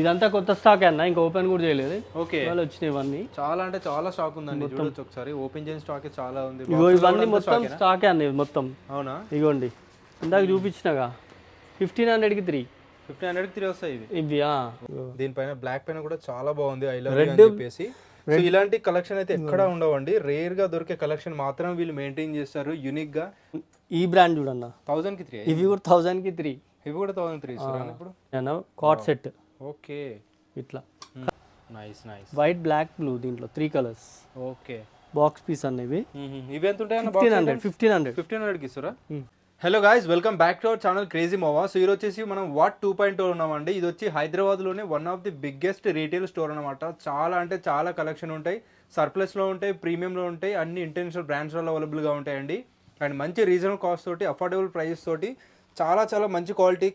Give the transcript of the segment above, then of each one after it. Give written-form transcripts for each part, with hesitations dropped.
ఇదంతా కొత్త స్టాక్ అన్న, ఇంకా ఓపెన్ కూడా చేయలేదు. ఓకే, వాళ్ళు వచ్చినాయి ఇవన్నీ. చాలా అంటే చాలా స్టాక్ ఉందండి. చూడొచ్చు ఒకసారి, ఓపెన్ చేసిన స్టాక్ చాలా ఉంది. ఇగో ఇవన్నీ మొత్తం స్టాక్ అన్న, మొత్తం. అవునా? ఇగోండి, ఇందాక చూపించినగా 1500కి 3. 1500కి 3 వస్తాయి ఇవి. దీనిపైన బ్లాక్ పైన కూడా చాలా బాగుంది, ఐ లవ్ యూ అని చెప్పేసి. సో ఇలాంటి కలెక్షన్ అయితే ఎక్కడ ఉండవండి, రేర్ గా దొరికే కలెక్షన్ మాత్రం వీళ్ళు మెయింటైన్ చేస్తారు యూనిక్ గా. ఈ బ్రాండ్ చూడన్న, 1000కి 3. ఇవి కూడా 1000కి 3. ఇవి కూడా 1003 ఇస్తారా ఇప్పుడు? Card set. ఓకే, ఇట్లా nice nice. White, black, blue, దీంట్లో 3 కలర్స్. ఓకే, బాక్స్ పీస్ అన్నవి. ఇవి ఎంత ఉంటాయి? 1500కి ఇస్తారా? Hello guys, welcome back to our channel crazy మోవా. So ఈరోజు వచ్చేసి మనం వాట్ 2.0 ఉన్నామండి. ఇది వచ్చి హైదరాబాద్లోనే one of the biggest retail store అనమాట. చాలా అంటే చాలా కలెక్షన్ ఉంటాయి, సర్ప్లస్లో ఉంటాయి, ప్రీమియంలో ఉంటాయి, అన్ని ఇంటర్నేషనల్ బ్రాండ్స్లో అవైలబుల్గా ఉంటాయండి. అండ్ మంచి రీజనబుల్ కాస్ట్ తోటి, అఫోర్డబుల్ ప్రైస్ తోటి చాలా చాలా మంచి క్వాలిటీ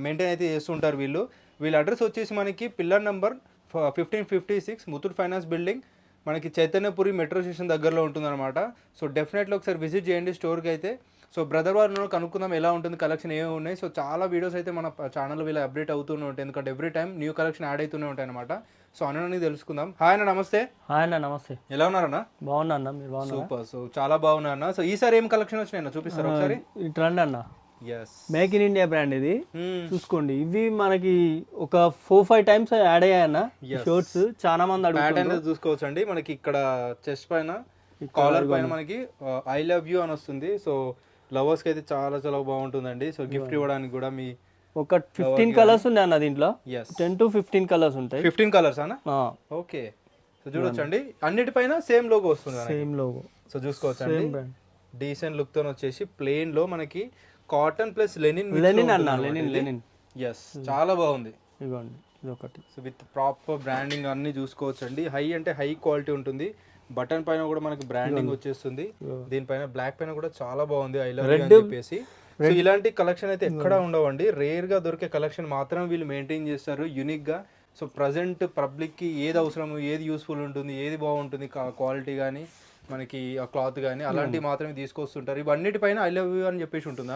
మెయింటైన్ అయితే చేస్తుంటారు వీళ్ళు. వీళ్ళ అడ్రస్ వచ్చేసి మనకి pillar number 1556 Muthoot finance building, మనకి చైతన్యపురి మెట్రో స్టేషన్ దగ్గరలో ఉంటుందన్నమాట. సో డెఫినెట్లీ ఒకసారి విజిట్ చేయండి స్టోర్కి అయితే. సో బ్రదర్ వారిని కనుక్కుందాం ఎలా ఉంటుంది, కలెక్షన్ ఏమేమి ఉన్నాయి. సో చాలా వీడియోస్ అయితే మన ఛానల్లో వీళ్ళు అప్డేట్ అవుతూనే ఉంటాయి, ఎందుకంటే every time new collection add అవుతూనే ఉంటాయి అనమాట. సో అన్నీ తెలుసుకుందాం. హాయ్ అన్న, నమస్తే. హాయ్ అన్న, నమస్తే. ఎలా ఉన్నారన్న? బాగున్నా అన్న, మీరు బాగున్నా? సూపర్. సో చాలా బాగున్నా అన్న. సో ఈసారి ఏం కలెక్షన్ వచ్చినాయన్న చూపిస్తారు ఒకసారి? ట్రెండ్ అన్న, yes, make in India brand ఇది. చూసుకోండి, ఇవి మనకి ఒక 4-5 టైమ్స్ యాడ్ అయ్యాయన్న షర్ట్స్. చాలా మంది అడుగుతారు. చూసుకోవచ్చు అండి, మనకి ఇక్కడ చెస్ట్ పైన, కాలర్ పైన మనకి ఐ లవ్ యూ అని వస్తుంది. సో లవర్స్ కి అయితే చాలా చాలా బాగుంటుందండి. సో గిఫ్ట్ ఇవ్వడానికి కూడా మీ ఒక 15 కలర్స్ ఉన్నాయి అన్న దీంట్లో. 10 to 15 కలర్స్ ఉంటాయి. 15 కలర్స్ అన్న? ఓకే. సో చూడొచ్చు అండి, అన్నిటిపైన సేమ్ లోగో వస్తుంది. Same logo. సో చూసుకోవచ్చు అండి, డీసెంట్ లుక్ తో వచ్చేసి ప్లెయిన్ లో మనకి కాటన్ ప్లస్ లెనిన్ అన్న, లెనిన్. ఎస్, చాలా బాగుంది. ఇదిగోండి, ఇది ఒకటి. సో విత్ ప్రాపర్ బ్రాండింగ్ అన్ని చూసుకోవచ్చు అండి. హై అంటే హై క్వాలిటీ ఉంటుంది. బటన్ పైన కూడా మనకి బ్రాండింగ్ వచ్చేస్తుంది. దీనిపైన బ్లాక్ పైన కూడా చాలా బాగుంది, ఐ లవ్ యూ అని చెప్పేసి. సో ఇలాంటి కలెక్షన్ అయితే ఎక్కడ ఉండవండి, రేర్ గా దొరికే కలెక్షన్ మాత్రం వీళ్ళు మెయింటైన్ చేస్తారు యూనిక్ గా. సో ప్రజెంట్ పబ్లిక్ కి ఏది అవసరం, ఏది యూస్ఫుల్ ఉంటుంది, ఏది బాగుంటుంది, క్వాలిటీ కానీ మనకి ఆ క్లాత్ కానీ అలాంటివి మాత్రమే తీసుకొస్తుంటారు. ఇవన్నిటిపైన ఐ లవ్ యూ అని చెప్పేసి ఉంటుందా?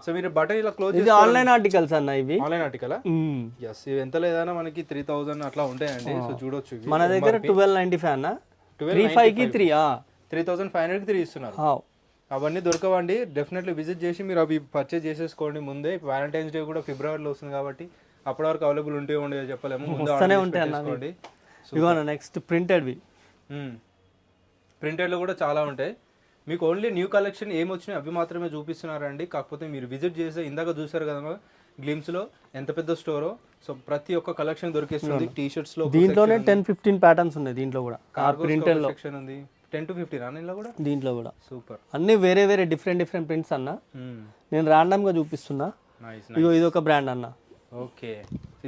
సో మీరు బటన్ ఇలా క్లోజ్ చేసి, ఆన్లైన్ ఆర్టికల్స్ అన్న, ఇవి ఆన్లైన్ ఆర్టికల్. ఎస్, ఇవి ఎంత లేదన్నా మనకి 3000 అట్లా ఉంటాయండి. సో చూడొచ్చు, మన దగ్గర 1295 అన్న, 35కి 3, 3500కి 3 ఇస్తున్నారు. అవన్నీ దొరకవండి, డెఫినెట్లీ విజిట్ చేసి మీరు అవి పర్చేజ్ చేసేసుకోండి ముందే. వ్యాలంటైన్స్ డే కూడా ఫిబ్రవరిలో వస్తుంది కాబట్టి అప్పటి వరకు అవైలబుల్ ఉంటే ఉండేది చెప్పలేము, ముందే ఉంటాయి. ఇవ్వండి. నెక్స్ట్ ప్రింటెడ్వి, ప్రింటెడ్లో కూడా చాలా ఉంటాయి. మీకు ఓన్లీ న్యూ కలెక్షన్ ఏమి వచ్చినాయి అవి మాత్రమే చూపిస్తున్నారండి. కాకపోతే మీరు విజిట్ చేస్తే, ఇందాక చూసారు కదా గ్లిమ్స్లో ఎంత పెద్ద స్టోరో. సో ప్రతి ఒక్క కలెక్షన్ దొరికేస్తుంది. టీ షర్ట్స్ లో దీంట్లోనే 10-15 ప్యాటర్న్స్ ఉన్నాయి. దీంట్లో కూడా ప్రింటెడ్ సెక్షన్ ఉంది, 10 to 15 అన్న కూడా. దీంట్లో కూడా సూపర్, అన్ని వేరే వేరే డిఫరెంట్ ప్రింట్స్ అన్న. నేను ర్యాండమ్ గా చూపిస్తున్నా. ఇగో ఇది ఒక బ్రాండ్ అన్న. ఓకే,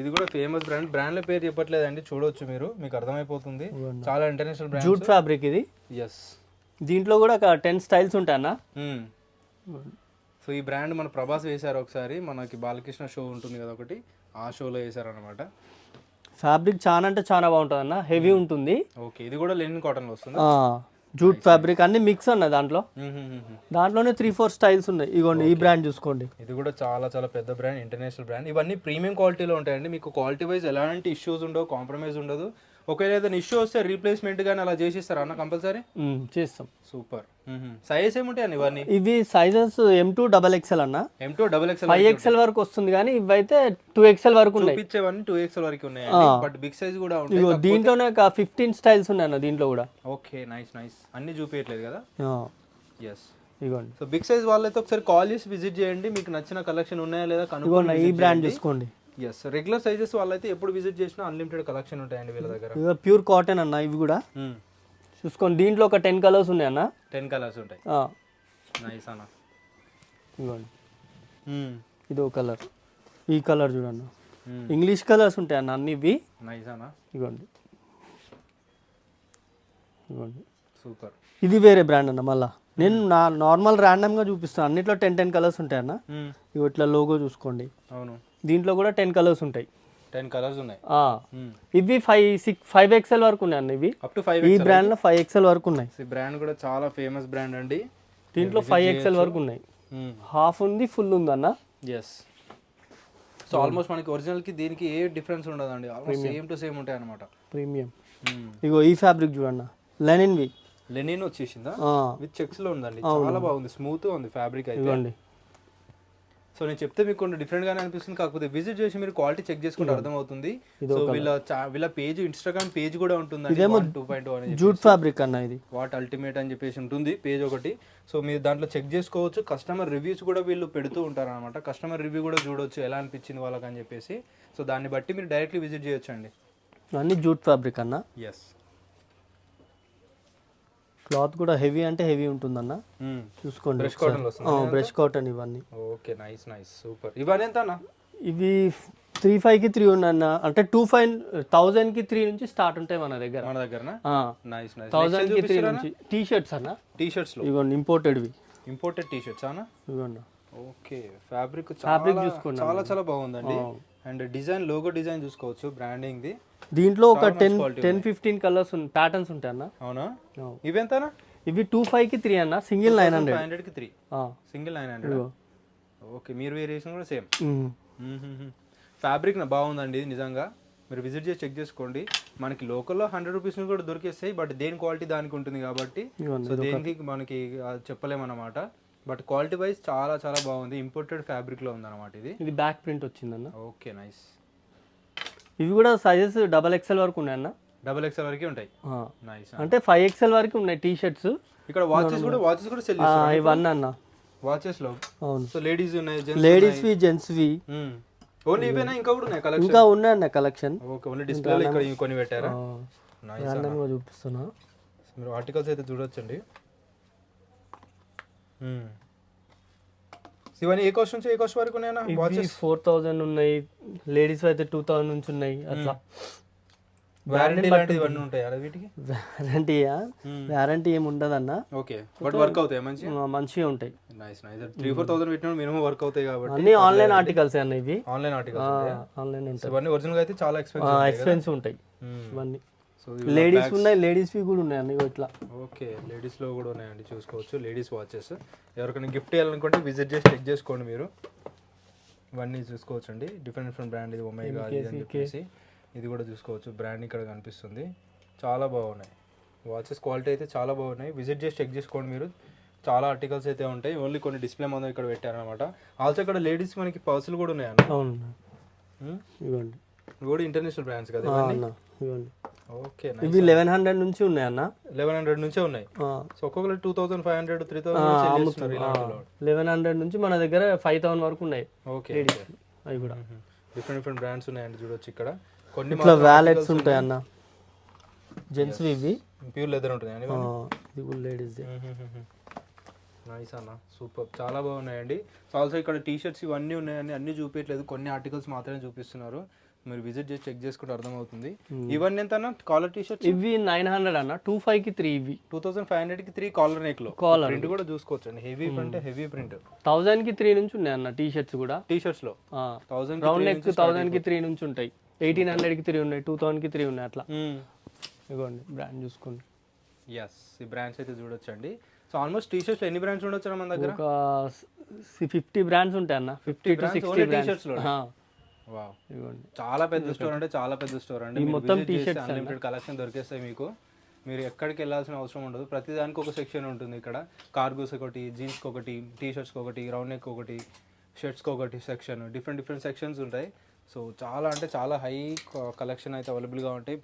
ఇది కూడా ఫేమస్ బ్రాండ్. బ్రాండ్ల పేరు చెప్పట్లేదండి, చూడొచ్చు మీరు, మీకు అర్థమైపోతుంది. చాలా ఇంటర్నేషనల్ బ్రాండ్. జూట్ ఫ్యాబ్రిక్ ఇది. ఎస్, దీంట్లో కూడా ఒక 10 స్టైల్స్ ఉంటాయి అన్న. సో ఈ బ్రాండ్ మన ప్రభాస్ వేశారు ఒకసారి, మనకి బాలకృష్ణ షో ఉంటుంది కదా ఒకటి, ఆ షోలో వేశారు అనమాట. ఫ్యాబ్రిక్ చాలా అంటే చాలా బాగుంటుంది అన్న, హెవీ ఉంటుంది. ఓకే, ఇది కూడా లెనిన్ కాటన్ లో వస్తుంది. జూట్ ఫ్యాబ్రిక్ అన్ని మిక్స్ అన్న దాంట్లో. దాంట్లోనే 3-4 స్టైల్స్ ఉన్నాయి. ఇగోండి, ఈ బ్రాండ్ చూసుకోండి. ఇది కూడా చాలా చాలా పెద్ద బ్రాండ్, ఇంటర్నేషనల్ బ్రాండ్. ఇవన్నీ ప్రీమియం క్వాలిటీలో ఉంటాయండి. మీకు క్వాలిటీ వైజ్ ఎలాంటి ఇష్యూస్ ఉండవు, కాంప్రమైజ్ ఉండదు. ఒకవేళ ఏదైనా ఇష్యూ వస్తే రీప్లేస్మెంట్ కానీ అలా చేసిస్తారా అన్న? కంపల్సరీ చేస్తాం. సూపర్. సైజ్ ఏముంటాయి అన్న ఇవన్నీ? ఇవి సైజెస్ M2 XXL అన్న. M2 XXL, 5XL వరకు వస్తుంది, కానీ ఇవైతే 2XL వరకు ఉన్నాయి. చూపించేవన్నీ 2XL వరకు ఉన్నాయి, బట్ బిగ్ సైజ్ కూడా ఉంటాయి. దీంట్లోనే 15 స్టైల్స్ ఉన్నాయి అన్న దీంట్లో కూడా. Okay, nice nice. అన్ని చూపించట్లేదు కదా. ఎస్, ఇగోండి. సో బిగ్ సైజ్ వాళ్ళైతే ఒకసారి కాల్ చేసి విజిట్ చేయండి, మీకు నచ్చిన కలెక్షన్ ఉన్నాయా లేదా కనుక్కోండి. ఈ బ్రాండ్ చూసుకోండి. ఎస్, రెగ్యులర్ సైజెస్ వాళ్ళైతే ఎప్పుడు విజిట్ చేసినా అన్లిమిటెడ్ కలెక్షన్ ఉంటాయండి వీళ్ళ దగ్గర. ప్యూర్ కాటన్ అన్న, ఇవి కూడా చూసుకోండి. దీంట్లో ఒక 10 కలర్స్ ఉన్నాయి అన్న. 10 కలర్స్ ఉంటాయి. నైస్ అన్న. ఇవ్వండి, ఇది ఒక కలర్. ఈ కలర్ చూడన్న, ఇంగ్లీష్ కలర్స్ ఉంటాయి అన్న అన్ని ఇవి. నైస్ అన్న. ఇవ్వండి, ఇవ్వండి. సూపర్. ఇది వేరే బ్రాండ్ అన్న. మళ్ళా నేను నార్మల్ ర్యాండమ్గా చూపిస్తాను. అన్నిట్లో 10 కలర్స్ ఉంటాయి అన్న. ఇవి ఇట్లా లోగో చూసుకోండి. అవును, దీంట్లో కూడా 10 కలర్స్ ఉంటాయి. 10 కలర్స్ ఉన్నాయి. ఇవి 5XL వరకు ఉన్నాయి అన్న. ఇవి అప్ టు 5. ఈ బ్రాండ్ లో 5XL వరకు ఉన్నాయి. ఈ బ్రాండ్ కూడా చాలా ఫేమస్ బ్రాండ్ అండి. దీంట్లో 5XL వరకు ఉన్నాయి. హాఫ్ ఉంది, ఫుల్ ఉంది అన్న. ఎస్, సో ఆల్మోస్ట్ మనకి ఒరిజినల్ కి దీనికి ఏ డిఫరెన్స్ ఉండదండి, ఆల్మోస్ట్ సేమ్ టు సేమ్ ఉంటాయి అనమాట. ప్రీమియం. ఇగో ఈ ఫ్యాబ్రిక్ చూడన్న, లెనిన్వి. లెనిన్ వచ్చేసిందా విత్ చెక్స్ లో ఉందండి, చాలా బాగుంది, స్మూత్ గా ఉంది ఫ్యాబ్రిక్ అయితే. ఇవ్వండి. సో నేను చెప్తే మీకు కొంచెం డిఫరెంట్ గానే అనిపిస్తుంది, కాకపోతే విజిట్ చేసి మీరు క్వాలిటీ చెక్ చేసుకుంటే అర్థమవుతుంది. సో వీళ్ళ పేజ్, ఇన్స్టాగ్రామ్ పేజ్ కూడా ఉంటుందండి, 2.0 అని జూట్ ఫ్యాబ్రిక్ అన్న ఇది, వాట్ అల్టిమేట్ అని చెప్పేసి ఉంటుంది పేజ్ ఒకటి. సో మీరు దాంట్లో చెక్ చేసుకోవచ్చు, కస్టమర్ రివ్యూస్ కూడా వీళ్ళు పెడుతూ ఉంటారు అనమాట. కస్టమర్ రివ్యూ కూడా చూడొచ్చు ఎలా అనిపించింది వాళ్ళకి అని చెప్పేసి. సో దాన్ని బట్టి మీరు డైరెక్ట్లీ విజిట్ చేయొచ్చు అండి. అన్ని జూట్ ఫ్యాబ్రిక్ అన్న. ఎస్, క్లాత్ కూడా హెవీ అంటే హెవీ ఉంటుందన్న, చూసుకోండి. బ్రష్ కాటన్ వస్తుంది, బ్రష్ కాటన్ ఇవన్నీ. Okay, nice nice, super. ఇవన్నీ ఎంత అన్న? ఇవి 3,500కి 3 ఉన్నాయన్న, అంటే 2,500కి 3 నుంచి స్టార్ట్ ఉంటాయి మన దగ్గర. మన దగ్గరనా? Nice nice. 1000కి 3 నుంచి టీ షర్ట్స్ అన్న. టీ షర్ట్స్ లో ఇవ్వండి, ఇంపోర్టెడ్వి. ఇంపోర్టెడ్ టీ షర్ట్స్ అన్న. ఇవ్వండి. ఓకే, ఫ్యాబ్రిక్ చూసుకోండి, చాలా చాలా బాగుందండి. అండ్ డిజైన్, లోగో డిజైన్ చూసుకోవచ్చు, బ్రాండింగ్ ది. దీంట్లో ఒక 10-15 కలర్స్ ప్యాటర్న్స్ ఉంటాయి అన్న. అవునా? ఇవెంతనా? ఇవి 2,500కి 3 అన్న, సింగిల్ 900. 500కి 3, సింగిల్ 900. ఓకే, మీరు వేరియేషన్ కూడా సేమ్. ఫ్యాబ్రిక్ బాగుందండి నిజంగా, మీరు విజిట్ చేసి చెక్ చేసుకోండి. మనకి లోకల్లో 100 రూపీస్ కూడా దొరికేస్తాయి, బట్ దేని క్వాలిటీ దానికి ఉంటుంది కాబట్టి సో దేనికి మనకి చెప్పలేమన్నమాట. బట్ క్వాలిటీ వైజ్ చాలా చాలా బాగుంది, ఇంపోర్టెడ్ ఫ్యాబ్రిక్ లో ఉందన్నమాట ఇది. ఇది బ్యాక్ ప్రింట్ వచ్చిందన్న. Okay, nice. ఇవి కూడా సైజెస్ XXL వరకు ఉన్నాయన్న. XXL వరకు ఉంటాయి. నైస్. అంటే 5XL వరకు ఉన్నాయి టీ షర్ట్స్. ఇక్కడ వాచెస్ కూడా సెల్ చేస్తారు ఇవన్నీ అన్న, వాచెస్ లో. అవును. సో లేడీస్ ఉన్నాయి, లేడీస్వి, జెంట్స్వి. ఓన్లీ ఇవేనా? ఇంకా కూడా ఉన్నాయి కలెక్షన్? ఇంకా ఉన్నాయన్న కలెక్షన్. ఓకే, ఓన్లీ డిస్ప్లేలో ఇక్కడ కొన్ని పెట్టారా? నైస్. ర్యాండమ్ గా చూపిస్తున్నా, మీరు ఆర్టికల్స్ అయితే చూడొచ్చండి. ఇవన్నీ ఏ కాస్ట్ నుంచి ఏ కాస్ట్ వరకు ఉన్నాయన్నా? వాచెస్ 4,000 ఉన్నాయి, లేడీస్ అయితే 2,000 నుంచి ఉన్నాయి. అట్లా వారంటీ లాంటివి ఇవన్నీ ఉంటాయి వీటికి? వారంటీ ఏమి ఉండదన్న. ఓకే, బట్ వర్క్ అవుతాయి మంచిగా ఉంటాయి. Nice nice. 3-4,000 పెట్టినా మినిమం వర్క్ అవుతాయి కాబట్టి. అన్ని ఆన్లైన్ ఆర్టికల్స్ అన్న, ఇవి ఆన్లైన్ ఆర్టికల్స్. ఆన్లైన్ ఉంటాయి. ఇవన్నీ ఒరిజినల్ గా అయితే చాలా ఎక్స్పెన్సివ్ ఉంటాయి ఇవన్నీ. లేడీస్ ఉన్నాయి, లేడీస్వి కూడా ఉన్నాయి అన్ని ఇట్లా. ఓకే, లేడీస్ లో కూడా ఉన్నాయండి, చూసుకోవచ్చు. లేడీస్ వాచెస్ ఎవరికైనా గిఫ్ట్ చేయాలనుకుంటే విజిట్ చేసి చెక్ చేసుకోండి మీరు. ఇవన్నీ చూసుకోవచ్చు అండి, డిఫరెంట్ డిఫరెంట్ బ్రాండ్. ఇది ఒమేగా అని చెప్పేసి ఇది కూడా చూసుకోవచ్చు, బ్రాండ్ ఇక్కడ కనిపిస్తుంది. చాలా బాగున్నాయి వాచెస్, క్వాలిటీ అయితే చాలా బాగున్నాయి. విజిట్ చేసి చెక్ చేసుకోండి మీరు. చాలా ఆర్టికల్స్ అయితే ఉంటాయి, ఓన్లీ కొన్ని డిస్ప్లే మొత్తం ఇక్కడ పెట్టారనమాట. ఆల్సో ఇక్కడ లేడీస్ మనకి పర్సులు కూడా ఉన్నాయి అన్న. అవును, ఇవ్వండి. ఇవి కూడా ఇంటర్నేషనల్ బ్రాండ్స్ కదా ఇవ్వండి. ఓకే, ఇవి 1100 నుంచి ఉన్నాయి అన్న. 1100 నుంచే ఉన్నాయి. సో ఒక్కొక్కరు 2,500, 3,000. 1100 నుంచి మన దగ్గర 5,000 వరకు ఉన్నాయి. ఓకే, అవి కూడా డిఫరెంట్ డిఫరెంట్ బ్రాండ్స్ ఉన్నాయండి, చూడొచ్చు ఇక్కడ. కొన్ని ఇట్లా వ్యాలెట్స్ ఉంటాయి అన్న, జెంట్స్ ఇవి ప్యూర్ లెదర్ ఉంటుంది. ఇది కూడా లేడీస్. నైస్ అన్న, సూపర్, చాలా బాగున్నాయండి. సో ఆల్సో ఇక్కడ టీ షర్ట్స్ ఇవన్నీ ఉన్నాయండి, అన్ని చూపించట్లేదు, కొన్ని ఆర్టికల్స్ మాత్రమే చూపిస్తున్నారు. మీరు విజిట్ చేసి చెక్ చేసుకుంటే అర్థమవుతుంది. ఇవన్నీ ఎంత అన్న కాలర్ టీ షర్ట్స్? ఇవి 900 అన్న, 2,500కి 3. ఇవి 2,500కి 3 కాలర్ నెక్ లో. ప్రింట్ కూడా చూసుకోవచ్చు అండి, హెవీ ప్రింట్, హెవీ ప్రింట్. 1000కి 3 నుంచి ఉన్నాయి అన్న టీ షర్ట్స్ కూడా. టీ షర్ట్స్ లో 1000 రౌండ్ నెక్ 1000కి 3 నుంచి ఉంటాయి. 1,800కి 3 ఉన్నాయి, 2,000కి 3 ఉన్నాయి అట్లా. ఇదిగోండి బ్రాండ్ చూసుకోండి. ఎస్, ఈ బ్రాండ్స్ అయితే చూడొచ్చు అండి. సో ఆల్మోస్ట్ టీ షర్ట్స్ ఎన్ని బ్రాండ్స్ ఉండొచ్చు మన దగ్గర? ఒక 50 బ్రాండ్స్ ఉంటాయి అన్న, 50 to 60 టీ షర్ట్స్ లో. వావ్, చాలా పెద్ద స్టోర్, అంటే చాలా పెద్ద స్టోర్ అండి. మొత్తం టీ షర్ట్స్ అన్లిమిటెడ్ కలెక్షన్ దొరికేస్తాయి మీకు. మీరు ఎక్కడికి వెళ్ళాల్సిన అవసరం ఉండదు, ప్రతి దానికి ఒక సెక్షన్ ఉంటుంది ఇక్కడ. కార్గోస్ ఒకటి, జీన్స్కి ఒకటి, టీ షర్ట్స్కి ఒకటి, రౌండ్ నెక్ ఒకటి, షర్ట్స్కి ఒకటి సెక్షన్, డిఫరెంట్ డిఫరెంట్ సెక్షన్స్ ఉంటాయి. సో చాలా అంటే చాలా హై కలెక్షన్ అయితే అవైలబుల్గా ఉంటాయి.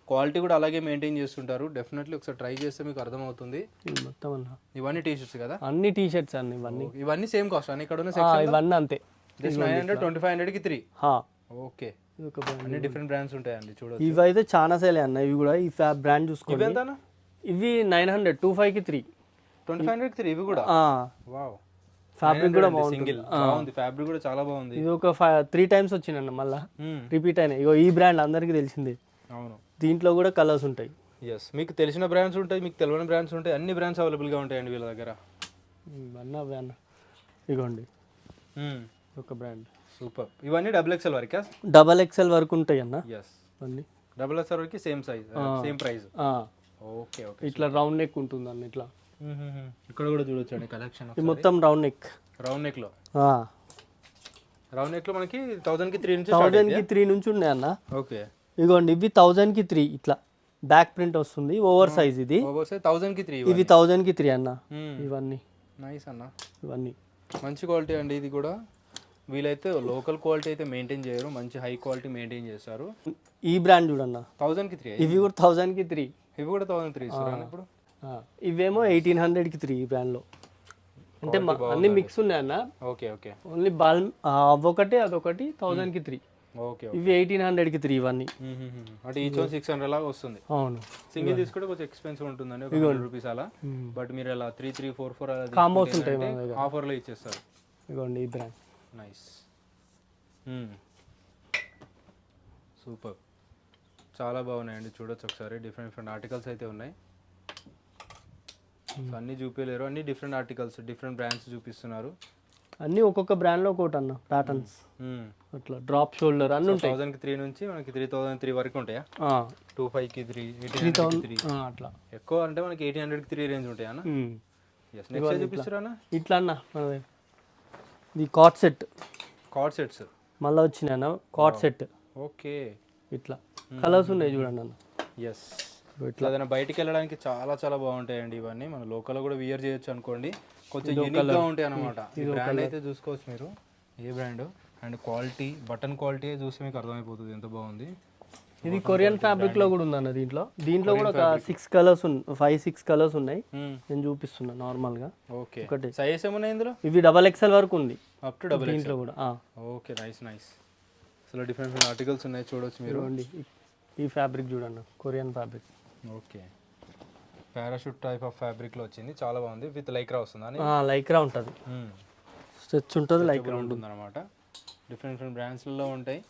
క్వాలిటీ కూడా అలాగే మెయింటైన్ చేస్తుంటారు. డెఫినెట్లీ ఒకసారి ట్రై చేస్తే మీకు అర్థమవుతుంది. మొత్తం అన్న ఇవన్నీ టీ షర్ట్స్ కదా? అన్ని టీ షర్ట్స్ అన్ని, ఇవన్నీ సేమ్ కాస్ట్ అని ఇక్కడ ఉన్న సెక్షన్? ఇవన్నీ అంతే, జస్ట్ 900, 2,500కి 3. ఓకే, అన్ని డిఫరెంట్ బ్రాండ్స్ ఉంటాయండి, చూడొచ్చు. ఇవి అయితే చాలా సేలే అన్న, ఇవి కూడా. ఈ బ్రాండ్ చూసుకోండి. ఇవి ఎంత? ఇవి 900, 2,500కి 3. 2,500కి 3 ఇవి కూడా. వావ్, ఫ్యాబ్రిక్ కూడా బాగుంది, సింగిల్ బాగుంది, ఫ్యాబ్రిక్ కూడా చాలా బాగుంది. ఇది ఒక 3 times వచ్చిందన్న, మళ్ళీ రిపీట్ అయినాయి. ఇగో ఈ బ్రాండ్ అందరికీ తెలిసింది. అవును, దీంట్లో కూడా కలర్స్ ఉంటాయి. ఎస్, మీకు తెలిసిన బ్రాండ్స్ ఉంటాయి, మీకు తెలియని బ్రాండ్స్ ఉంటాయి, అన్ని బ్రాండ్స్ అవైలబుల్గా ఉంటాయండి వీళ్ళ దగ్గర. అన్న ఇగోండి ఒక బ్రాండ్, సూపర్. ఇవన్నీ XXL వరకా? XXL వరకు ఉంటాయి అన్న. ఎస్, అన్ని XXL వరకు same size, same price. Okay okay, ఇట్లా రౌండ్ నెక్ ఉంటుంది అన్న, ఇట్లా. ఇక్కడ కూడా చూడొచ్చండి కలెక్షన్. మొత్తం రౌండ్ నెక్. రౌండ్ నెక్ లో రౌండ్ నెక్ లో మనకి 1000కి 3 నుంచి 1000కి 3 నుంచి ఉన్నాయి అన్న. ఓకే. ఇగోండి ఇవి 1000కి 3 ఇట్లా బ్యాక్ ప్రింట్ వస్తుంది, ఓవర్ సైజ్ ఇది. ఓవర్ సైజ్ 1000కి 3 ఇవి 1000కి 3 అన్న. ఇవన్నీ నైస్ అన్న, ఇవన్నీ మంచి క్వాలిటీ అండి. ఇది కూడా వీలైతే లోకల్ క్వాలిటీ అయితే మెయింటైన్ చేయరు, మంచి హై క్వాలిటీ మెయింటైన్ చేస్తారు. ఈ బ్రాండ్ చూడన్న 1000కి 3. ఇవి కూడా 1000కి 3. ఇవి కూడా 1003 ఇస్తారా ఇప్పుడు? ఇవేమో 1800కి 3 ఈ బ్రాండ్లో. అంటే అన్ని మిక్స్ ఉన్నాయి అన్న. Okay okay. ఓన్లీ బాల్ అవొకటి అదొకటి 1000కి 3. ఓకే. ఇవి 1800కి 3 ఇవన్నీ. అంటే ఈచ్ 600 లాగా వస్తుంది. అవును. సింగిల్ తీసుకుంటే కొంచెం ఎక్స్పెన్సివ్ ఉంటుందండి, ఒక 100 రూపీస్ అలా. బట్ మీరు అలా 3 3 4 4 అలా కాంబోస్ ఉంటాయి మన దగ్గర, ఆఫర్లో ఇచ్చేస్తారు. ఇదిగోండి ఈ బ్రాండ్. నైస్, సూపర్, చాలా బాగున్నాయండి. చూడొచ్చు ఒకసారి, డిఫరెంట్ డిఫరెంట్ ఆర్టికల్స్ అయితే ఉన్నాయి. అన్నీ చూపించలేరు, అన్ని డిఫరెంట్ ఆర్టికల్స్, డిఫరెంట్ బ్రాండ్స్ చూపిస్తున్నారు. అన్నీ ఒక్కొక్క బ్రాండ్లో ఒకటి అన్న ప్యాటర్న్స్. అట్లా డ్రాప్ షోల్డర్ అన్నీ ఉంటాయి. 1000కి 3 నుంచి మనకి 3003 వరకు ఉంటాయా? 25కి 3, 1800కి 3 అట్లా. ఎక్కువ అంటే మనకి 1800కి 3 రేంజ్ ఉంటాయా అన్న? ఎస్. నెక్స్ట్ చూపిస్తారా అన్న? ఇట్లా అన్న మనది ఇది కార్డ్ సెట్. కార్డ్ సెట్స్ మళ్ళీ వచ్చినాయి అన్న, కార్డ్ సెట్. ఓకే. ఇట్లా కలర్స్ ఉన్నాయి చూడండి అన్న. ఎస్. ఇట్లా ఏదైనా బయటికి వెళ్ళడానికి చాలా చాలా బాగుంటాయండి ఇవన్నీ. మన లోకల్లో కూడా వియర్ చేయొచ్చు అనుకోండి, కొంచెం యూనిక్గా ఉంటాయి అన్నమాట. ఈ బ్రాండ్ అయితే చూసుకోవచ్చు మీరు, ఏ brand and quality, button quality చూస్తే మీకు అర్థమైపోతుంది ఎంత బాగుంది. ఇది కొరియన్ ఫ్యాబ్రిక్ లో కూడా ఉంది అన్న. దీంట్లో కూడా ఒక 6 కలర్స్ 5-6 కలర్స్ ఉన్నాయి. నేను చూపిస్తున్నా నార్మల్ గా. ఓకే. సైజ్ ఏమున్నాయి ఇందులో? ఇవి XXL వరకు ఉంది, అప్ టు XXL దీంట్లో కూడా. Okay, nice nice. అసలు డిఫరెంట్ ఆర్టికల్స్ ఉన్నాయి, చూడొచ్చు మీరు. ఈ ఫ్యాబ్రిక్ చూడండి, Korean fabric. Okay. Parachute type of ఫ్యాబ్రిక్లో వచ్చింది, చాలా బాగుంది. విత్ లైక్రా వస్తుంది. లైక్రా ఉంటుంది, స్ట్రెచ్ ఉంటుంది, లైక్రా ఉంటుంది అనమాట. డిఫరెంట్ డిఫరెంట్ బ్రాండ్స్లో ఉంటాయి.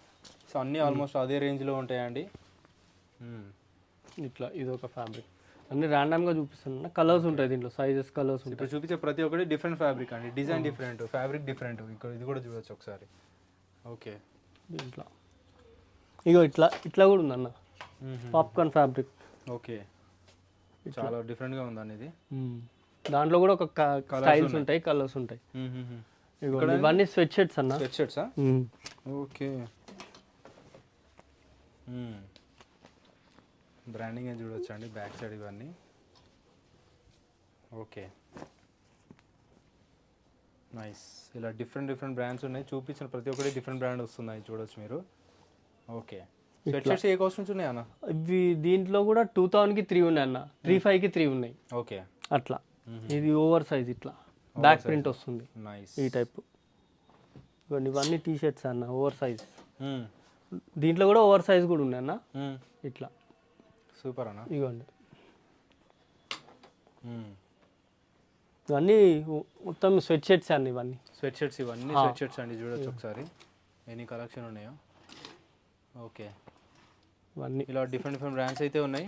సో అన్నీ ఆల్మోస్ట్ అదే రేంజ్లో ఉంటాయండి. ఇట్లా ఇది ఒక ఫ్యాబ్రిక్, అన్ని ర్యాండమ్గా చూపిస్తున్నా. కలర్స్ ఉంటాయి దీంట్లో, సైజెస్ కలర్స్ ఉంటాయి. ఇప్పుడు చూపించే ప్రతి ఒక్కటి డిఫరెంట్ ఫ్యాబ్రిక్ అండి, డిజైన్ డిఫరెంట్, ఫ్యాబ్రిక్ డిఫరెంట్. ఇక్కడ ఇది కూడా చూడొచ్చు ఒకసారి. ఓకే. దీంట్లో ఇగో ఇట్లా ఇట్లా కూడా ఉందన్న, పాప్కార్న్ ఫ్యాబ్రిక్. ఓకే, చాలా డిఫరెంట్గా ఉందండి ఇది. దాంట్లో కూడా ఒక స్టైల్స్ ఉంటాయి, కలర్స్ ఉంటాయి. ఇవన్నీ స్వెట్ షర్ట్స్ అన్న. స్వెట్ షర్ట్సా? ఓకే. బ్రాండింగ్ అని చూడొచ్చు అండి, బ్యాక్ సైడ్ ఇవన్నీ. Okay, nice. ఇలా డిఫరెంట్ డిఫరెంట్ బ్రాండ్స్ ఉన్నాయి, చూపించిన ప్రతి ఒక్కటి డిఫరెంట్ బ్రాండ్ వస్తున్నాయి, చూడొచ్చు మీరు. ఓకే. స్వెట్ షర్ట్స్ ఏ కాస్ట్ నుంచి ఉన్నాయి అన్న? ఇవి దీంట్లో కూడా 2000కి 3 ఉన్నాయి అన్న, 35కి 3 ఉన్నాయి. ఓకే. అట్లా. ఇది ఓవర్ సైజ్, ఇట్లా బ్యాక్ ప్రింట్ వస్తుంది. నైస్. ఈ టైప్. ఇవన్నీ టీ షర్ట్స్ అన్న, ఓవర్ సైజ్. దీంట్లో కూడా ఓవర్ సైజ్ కూడా ఉన్నాయి అన్న. ఇట్లా సూపర్ అన్న. ఇవ్వండి, ఇవన్నీ మొత్తం స్వెట్ షర్ట్స్ అండి. ఇవన్నీ స్వెట్ షర్ట్స్, ఇవన్నీ స్వెట్ షర్ట్స్ అండి. చూడొచ్చు ఒకసారి ఎన్ని కలెక్షన్ ఉన్నాయో. ఓకే. ఇవన్నీ ఇలా డిఫరెంట్ డిఫరెంట్ బ్రాండ్స్ అయితే ఉన్నాయి.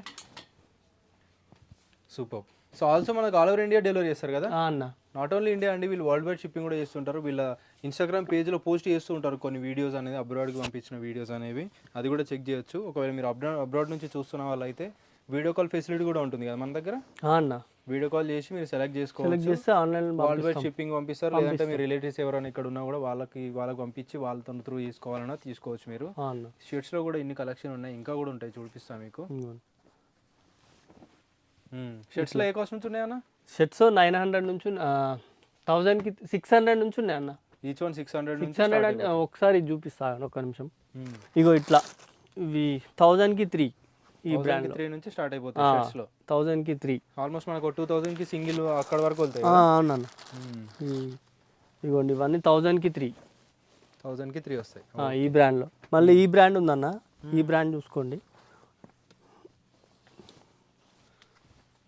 సూపర్. సో ఆల్సో మనకు ఆల్ ఓవర్ ఇండియా డెలివరీ చేస్తారు కదా అన్న? నాట్ ఓన్లీ ఇండియా అండి, వీళ్ళు వరల్డ్ వైడ్ షిప్పింగ్ కూడా చేస్తుంటారు. వీళ్ళ ఇన్స్టాగ్రామ్ పేజ్లో పోస్ట్ చేస్తూ ఉంటారు కొన్ని వీడియోస్ అనేది, అబ్రాడ్కి పంపించిన వీడియోస్ అనేవి. అది కూడా చెక్ చేయొచ్చు. ఒకవేళ మీరు అబ్రాడ్ నుంచి చూస్తున్న వాళ్ళైతే వీడియో కాల్ ఫెసిలిటీ కూడా ఉంటుంది కదా మన దగ్గర అన్న. వీడియో కాల్ చేసి మీరు సెలెక్ట్ చేసుకోవచ్చు, ఆన్లైన్ వరల్డ్ వైడ్ షిప్పింగ్ పంపిస్తారు. లేదంటే మీ రిలేటివ్స్ ఎవరైనా ఇక్కడ ఉన్నా కూడా వాళ్ళకి పంపించి వాళ్ళతో త్రూ తీసుకోవాలన్నా తీసుకోవచ్చు మీరు. షర్ట్స్లో కూడా ఇన్ని కలెక్షన్ ఉన్నాయి, ఇంకా కూడా ఉంటాయి, చూపిస్తాను మీకు. షర్ట్స్లో ఏ కాస్ట్ నుంచి ఉన్నాయన్న? షర్ట్స్ 900 నుంచి 1000కి 600 నుంచి ఉన్నాయి అన్న. ఈచ్ వన్ 600 అంటే ఒకసారి చూపిస్తాను, ఒక్క నిమిషం. ఇగో ఇట్లా ఇవి 1000కి 3 ఈ బ్రాండ్ 3 నుంచి స్టార్ట్ అయిపోతాయి షర్ట్స్ లో. 1000కి 3 ఆల్మోస్ట్ మనకు 2000కి సింగిల్ అక్కడ వరకు వెళ్తాయి. అవునన్న. ఇగోండి ఇవన్నీ 1000కి 3 వస్తాయి ఈ బ్రాండ్లో. మళ్ళీ ఈ బ్రాండ్ ఉందన్న, ఈ బ్రాండ్ చూసుకోండి.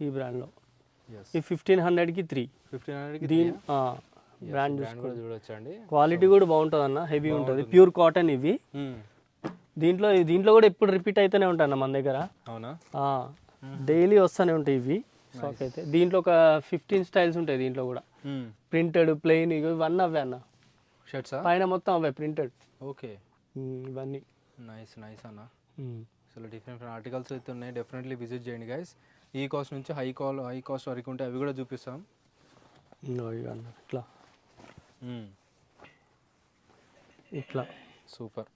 ఈ బ్రాండ్లో ఈ 1500కి 3. దీని బ్రాండ్ చూడొచ్చండి. క్వాలిటీ కూడా బాగుంటుంది అన్న, హెవీ ఉంటుంది, ప్యూర్ కాటన్ ఇవి. దీంట్లో కూడా ఎప్పుడు రిపీట్ అయితేనే ఉంటాయి అన్న మన దగ్గర. అవునా? డైలీ వస్తూనే ఉంటాయి ఇవి స్టాక్ అయితే. దీంట్లో ఒక 15 స్టైల్స్ ఉంటాయి దీంట్లో కూడా. ప్రింటెడ్, ప్లెయిన్, ఇవన్నీ అవే అన్న. షర్ట్స్ పైన మొత్తం అవే ప్రింటెడ్. ఓకే. ఇవన్నీ నైస్ నైస్ అన్న. అసలు డిఫరెంట్ ఆర్టికల్స్ అయితే ఉన్నాయి, డెఫినెట్లీ విజిట్ చేయండి గైస్. ఈ కాస్ట్ నుంచి హై కాస్ట్ వరకు ఉంటే అవి కూడా చూపిస్తాం. ఇట్లా ఇట్లా సూపర్.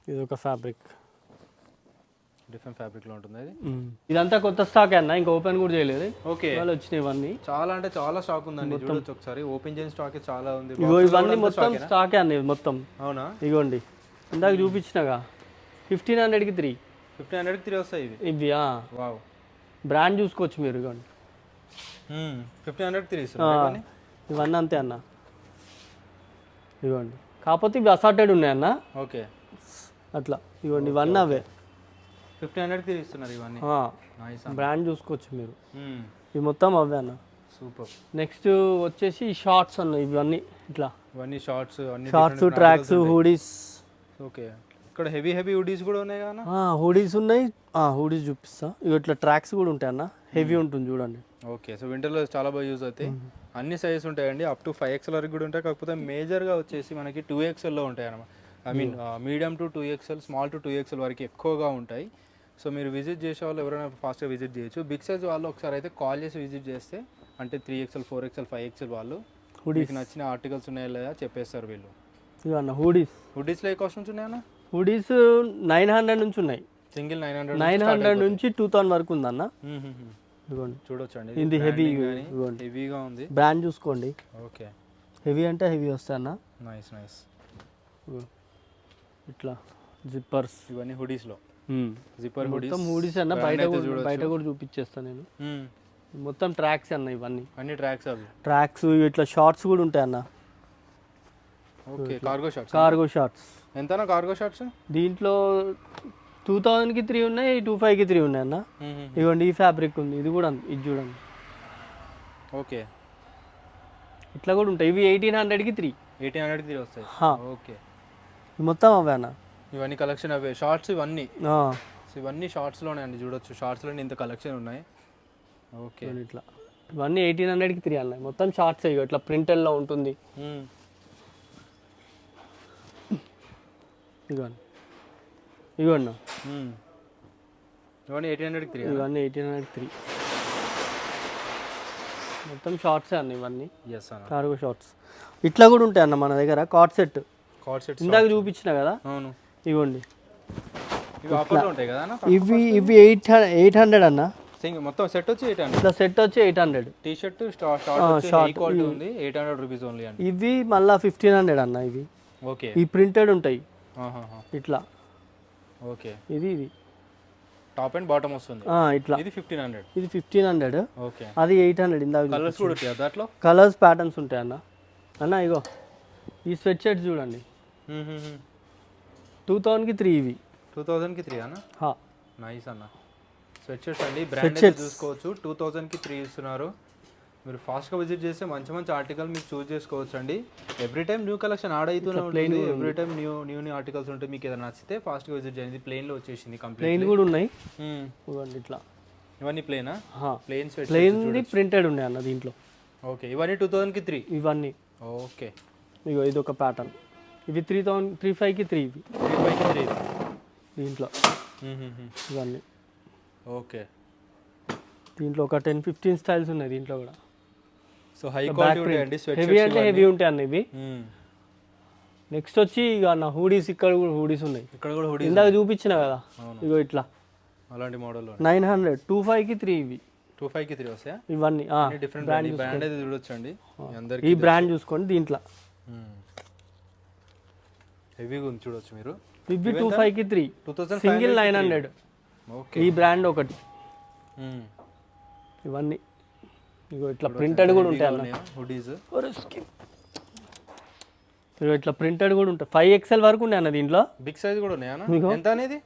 ఇది ఒక ఫ్యాబ్రిక్. డిఫరెంట్ ఫ్యాబ్రిక్లో ఉంటుంది అది. ఇదంతా కొత్త స్టాక్ అన్న, ఇంకా ఓపెన్ కూడా చేయలేదు. ఓకే, వాళ్ళు వచ్చినాయి ఇవన్నీ. చాలా అంటే చాలా స్టాక్ ఉందండి, చూడొచ్చు ఒకసారి. ఓపెన్ చేయని స్టాక్ చాలా ఉంది. ఇగో ఇవన్నీ మొత్తం స్టాకే అన్న, ఇది మొత్తం. అవునా? ఇగోండి ఇందాక చూపించినగా 1500కి 3. 1500కి 3 వస్తాయి ఇవి. ఇవి వావ్, బ్రాండ్ చూసుకోవచ్చు మీరు. ఇగోండి 1500కి 3 ఇస్తున్నారు ఇవన్నీ అంతే అన్న. ఇవ్వండి, కాకపోతే ఇవి అసార్టెడ్ ఉన్నాయి అన్న. ఓకే, అట్లా ఇవ్వండి, ఇవన్నీ అవే 1500కి 3 ఇస్తున్నారు ఇవన్నీ. నైస్, బ్రాండ్ చూసుకోవచ్చు మీరు. ఇవి మొత్తం అవే అన్న. సూపర్. నెక్స్ట్ వచ్చేసి షార్ట్స్ అన్న, ఇవన్నీ ఇట్లా ఇవన్నీ shorts, shorts, tracks, hoodies. Okay, ఇక్కడ హెవీ హూడీస్ కూడా ఉన్నాయి కదా? హూడీస్ ఉన్నాయి. హూడీస్ చూపిస్తా. ఇవి ఇట్లా ట్రాక్స్ కూడా ఉంటాయి అన్న, హెవీ ఉంటుంది చూడండి. ఓకే, సో వింటర్లో చాలా బాగా యూజ్ అవుతాయి. అన్ని సైజెస్ ఉంటాయండి, అప్ టు 5XL వరకు కూడా ఉంటాయి. కాకపోతే మేజర్గా వచ్చేసి మనకి 2XLలో ఉంటాయి అన్నమాట. I mean medium to 2XL, small to 2XL వరకు ఎక్కువగా ఉంటాయి. సో మీరు విజిట్ చేసే వాళ్ళు ఎవరైనా ఫాస్ట్గా విజిట్ చేయొచ్చు. బిగ్ సైజ్ వాళ్ళు ఒకసారి అయితే కాల్ చేసి విజిట్ చేస్తే, అంటే 3XL, 4XL, 5XL వాళ్ళు మీకు నచ్చిన ఆర్టికల్స్ ఉన్నాయా లేదా చెప్పేస్తారు వీళ్ళు. ఇవన్న హూడీస్. హుడీస్లో ఏ కాస్ట్ నుంచి ఉన్నాయన్న? హూడీస్ 900 నుంచి ఉన్నాయి. సింగిల్ 900 నుంచి 2000 వరకు ఉందన్న. ఇదిగోండి, చూడొచ్చు అండి. ఇది హెవీ, హెవీగా ఉంది. బ్రాండ్ చూసుకోండి. ఓకే, హెవీ అంటే హెవీ వస్తాయి అన్న. Nice nice. ఇట్లా జిప్పర్స్, ఇవన్నీ హుడీస్లో. జిప్పర్ మొత్తం హూడీస్ అన్న. బయట కూడా చూపించేస్తాను నేను. మొత్తం ట్రాక్స్ అన్న ఇవన్నీ. అన్ని ట్రాక్స్, అవి ట్రాక్స్. ఇట్లా షార్ట్స్ కూడా ఉంటాయి అన్న. Okay, cargo shorts. Cargo shorts ఎంతనా కార్గో షార్ట్స్? దీంట్లో 2000కి 3 ఉన్నాయి, 25కి 3 ఉన్నాయి అన్న. ఇవ్వండి, ఈ ఫ్యాబ్రిక్ ఉంది, ఇది కూడా ఇది చూడండి. ఓకే, ఇట్లా కూడా ఉంటాయి. ఇవి 1800కి 3. 1800కి 3 వస్తాయి. ఓకే, మొత్తం అవే అన్న. ఇవన్నీ కలెక్షన్ అవే షార్ట్స్ ఇవన్నీ. ఇవన్నీ షార్ట్స్లోనే అండి, చూడొచ్చు. షార్ట్స్లోనే ఇంత కలెక్షన్ ఉన్నాయి. ఓకే, ఇట్లా ఇవన్నీ 1800కి 3 అన్న. మొత్తం షార్ట్స్ ఇవి ఇట్లా ప్రింటెడ్లో ఉంటుంది. ఇవన్నీ ఇవన్నీ ఇవన్నీ 1800కి 3. ఇవన్నీ 1800కి 3 మొత్తం షార్ట్సే అన్న ఇవన్నీ. ఎస్ అన్న, కార్గో షార్ట్స్. ఇట్లా కూడా ఉంటాయి అన్న మన దగ్గర. కార్డ్ సెట్ ఇందాక చూపించిన కదా. అవును, ఇవ్వండి. ఇవి ఆఫర్లో ఉంటాయి కదా అన్న? ఇవి 800 అన్న. మొత్తం సెట్ వచ్చి 800. ఇట్లా సెట్ వచ్చి 800. టీ షర్ట్ షార్ట్ క్వాలిటీ ఉంది, 800 రూపీస్ ఓన్లీ అండి. ఇవి మళ్ళీ 1500 అన్న. ఇవి ఓకే, ఈ ప్రింటెడ్ ఉంటాయి ఇట్లా. ఓకే, ఇది టాప్ అండ్ బాటమ్ వస్తుంది ఇట్లా. ఇది 1500. ఇది 1500. ఓకే, అది 800. ఇందాక కలర్స్ కూడా ఉంటాయి దాంట్లో. కలర్స్ ప్యాటర్న్స్ ఉంటాయి అన్న. అన్న ఇగో ఈ స్వెట్ షర్ట్స్ చూడండి. 2000కి 3 ఇవి. 2000కి 3 అన్న. నైస్ అన్న. స్వెట్ షర్ట్స్ అండి, బ్రాండ్ చూసుకోవచ్చు. 2000కి 3 ఇస్తున్నారు. మీరు ఫాస్ట్గా విజిట్ చేస్తే మంచి మంచి ఆర్టికల్ మీరు చూస్ చేసుకోవచ్చు అండి. Every time new collection add అవుతూనే ఉంటుంది. ఎవ్రీ టైం న్యూ ఆర్టికల్స్ ఉంటాయి. మీకు ఏదైనా నచ్చితే ఫాస్ట్గా విజిట్ చేయండి. ప్లెయిన్లో వచ్చేసింది కంప్లీట్. ప్లెయిన్ కూడా ఉన్నాయి ఇట్లా. ఇవన్నీ ప్లేనా? ప్లెయిన్ స్వెట్ ప్లెయిన్ ప్రింటెడ్ ఉన్నాయి అన్న దీంట్లో. ఓకే, ఇవన్నీ 2000కి 3 ఇవన్నీ. ఓకే, ఇగో ఇది ఒక ప్యాటర్న్. ఇవి 3500కి 3 ఇవి. 35కి 3 దీంట్లో ఇవన్నీ. ఓకే, దీంట్లో ఒక 10-15 స్టైల్స్ ఉన్నాయి దీంట్లో కూడా. సో హై క్వాలిటీ ఉంటాయండి స్వెట్ షర్ట్స్. హెవీ అంటే హెవీ ఉంటాయి అన్న ఇవి. నెక్స్ట్ వచ్చి ఇక నా హూడీస్. ఇక్కడ కూడా హూడీస్ ఉన్నాయి. ఇక్కడ కూడా హూడీస్ ఇందాక చూపించిన కదా. ఇగో ఇట్లా అలాంటి మోడల్ 900. 25కి 3 ఇవి. 25కి 3 వస్తాయా? ఇవన్నీ డిఫరెంట్ బ్రాండ్ అయితే చూడొచ్చండి అందరికి. ఈ బ్రాండ్ చూసుకోండి. దీంట్లో హెవీగా ఉంది, చూడొచ్చు మీరు. ఇవి 25కి 3. సింగిల్ 900. ఓకే, ఈ బ్రాండ్ ఒకటి. ఇవన్నీ ఇగో ఇట్లా ప్రింటెడ్ కూడా ఉంటాయి అన్న హుడీస్. ఇగో ఇట్లా ప్రింటెడ్ కూడా ఉంటాయి. 5XL వరకు ఉన్నాయి అన్న దీంట్లో. బిగ్ సైజ్ కూడా ఉన్నాయా అన్న? ఎంత అనేది?